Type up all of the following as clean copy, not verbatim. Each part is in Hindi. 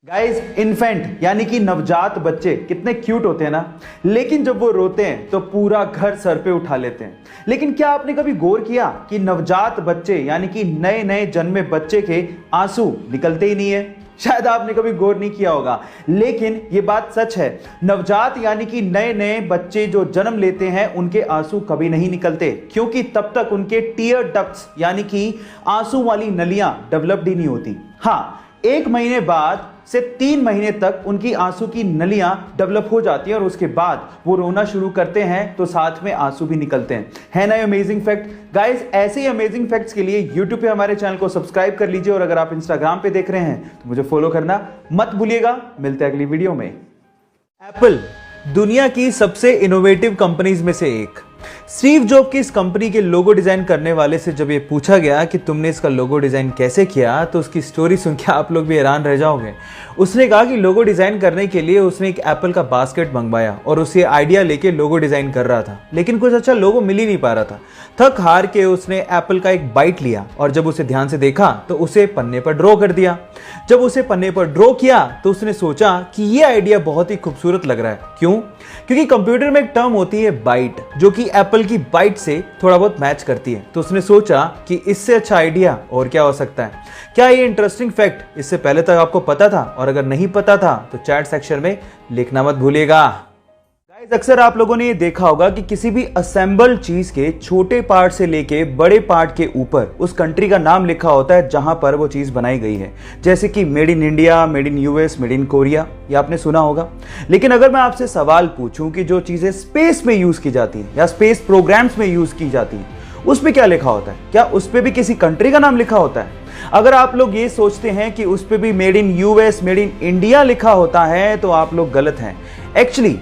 गाइस, इन्फेंट यानी कि नवजात बच्चे कितने क्यूट होते हैं ना। लेकिन जब वो रोते हैं तो पूरा घर सर पे उठा लेते हैं। लेकिन क्या आपने कभी गौर किया कि नवजात बच्चे यानी कि नए नए जन्मे बच्चे के आंसू निकलते ही नहीं है? शायद आपने कभी गौर नहीं किया होगा, लेकिन ये बात सच है। नवजात यानी कि नए नए बच्चे जो जन्म लेते हैं उनके आंसू कभी नहीं निकलते, क्योंकि तब तक उनके टीयर डक्ट्स यानी कि आंसू वाली नलियां डेवलप्ड ही नहीं होती। हाँ, 1 महीने बाद से 3 महीने तक उनकी आंसू की नलियां डेवलप हो जाती हैं और उसके बाद वो रोना शुरू करते हैं तो साथ में आंसू भी निकलते हैं। है ना अमेजिंग फैक्ट? गाइस, ऐसे ही अमेजिंग फैक्ट्स के लिए YouTube पे हमारे चैनल को सब्सक्राइब कर लीजिए और अगर आप Instagram पे देख रहे हैं तो मुझे फॉलो करना मत भूलिएगा। मिलते हैं अगली वीडियो में। एप्पल दुनिया की सबसे इनोवेटिव कंपनीज में से एक। स्टीव जॉब की इस कंपनी के लोगो डिजाइन करने वाले से जब ये पूछा गया कि तुमने इसका लोगो डिजाइन कैसे किया, तो उसकी स्टोरी सुन के आप लोग भी हैरान रह जाओगे। उसने कहा कि लोगो डिजाइन करने के लिए उसने एक एप्पल का बास्केट मंगवाया और उसे आइडिया लेके लोगो डिजाइन कर रहा था, लेकिन कुछ अच्छा लोगो मिल ही नहीं पा रहा था। थक हार के उसने एप्पल का एक बाइट लिया और जब उसे ध्यान से देखा तो उसे पन्ने पर ड्रॉ कर दिया। जब उसे पन्ने पर ड्रॉ किया तो उसने सोचा कि ये आइडिया बहुत ही खूबसूरत लग रहा है। क्यों? क्योंकि कंप्यूटर में एक टर्म होती है बाइट, जो कि एप्पल की बाइट से थोड़ा बहुत मैच करती है। तो उसने सोचा कि इससे अच्छा आइडिया और क्या हो सकता है। क्या ये इंटरेस्टिंग फैक्ट इससे पहले तक आपको पता था? और अगर नहीं पता था तो चैट सेक्शन में लिखना मत भूलिएगा। गाइस, अक्सर आप लोगों ने ये देखा होगा कि किसी भी असेंबल चीज के छोटे पार्ट से लेके बड़े पार्ट के ऊपर उस कंट्री का नाम लिखा होता है जहां पर वो चीज बनाई गई है, जैसे कि made in India, made in US, made in Korea. ये आपने सुना होगा। लेकिन अगर मैं आपसे सवाल पूछूं कि जो चीजें स्पेस में यूज की जाती है या स्पेस प्रोग्राम्स में यूज की जाती है, उस पर क्या लिखा होता है? क्या उस पर भी किसी कंट्री का नाम लिखा होता है? अगर आप लोग ये सोचते हैं कि उस पर भी made in US, made in India लिखा होता है तो आप लोग गलत हैं। एक्चुअली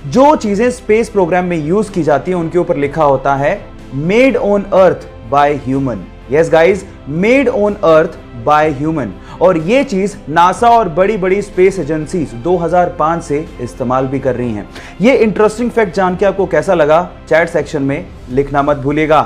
जो चीजें स्पेस प्रोग्राम में यूज की जाती हैं उनके ऊपर लिखा होता है made on earth by human. Yes guys, made on earth by human. और ये चीज नासा और बड़ी बड़ी स्पेस एजेंसीज 2005 से इस्तेमाल भी कर रही हैं। ये इंटरेस्टिंग फैक्ट जान के आपको कैसा लगा? चैट सेक्शन में लिखना मत भूलिएगा।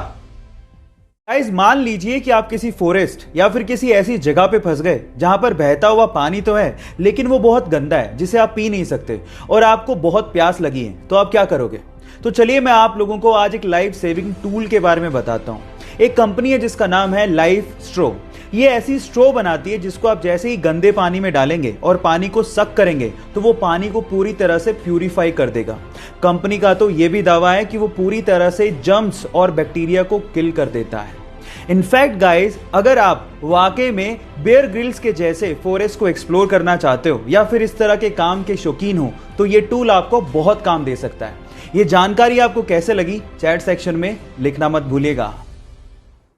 गाइस, मान लीजिए कि आप किसी फॉरेस्ट या फिर किसी ऐसी जगह पे फंस गए जहां पर बहता हुआ पानी तो है, लेकिन वो बहुत गंदा है जिसे आप पी नहीं सकते और आपको बहुत प्यास लगी है, तो आप क्या करोगे? तो चलिए मैं आप लोगों को आज एक लाइफ सेविंग टूल के बारे में बताता हूं। एक कंपनी है जिसका नाम है लाइफ स्ट्रो। ये ऐसी स्ट्रो बनाती है जिसको आप जैसे ही गंदे पानी में डालेंगे और पानी को सक करेंगे तो वो पानी को पूरी तरह से प्यूरिफाई कर देगा। कंपनी का तो ये भी दावा है कि वो पूरी तरह से जर्म्स और बैक्टीरिया को किल कर देता है। इनफैक्ट गाइस, अगर आप वाकई में बेयर ग्रिल्स के जैसे फॉरेस्ट को एक्सप्लोर करना चाहते हो या फिर इस तरह के काम के शौकीन हो तो ये टूल आपको बहुत काम दे सकता है। ये जानकारी आपको कैसे लगी? चैट सेक्शन में लिखना मत भूलिएगा।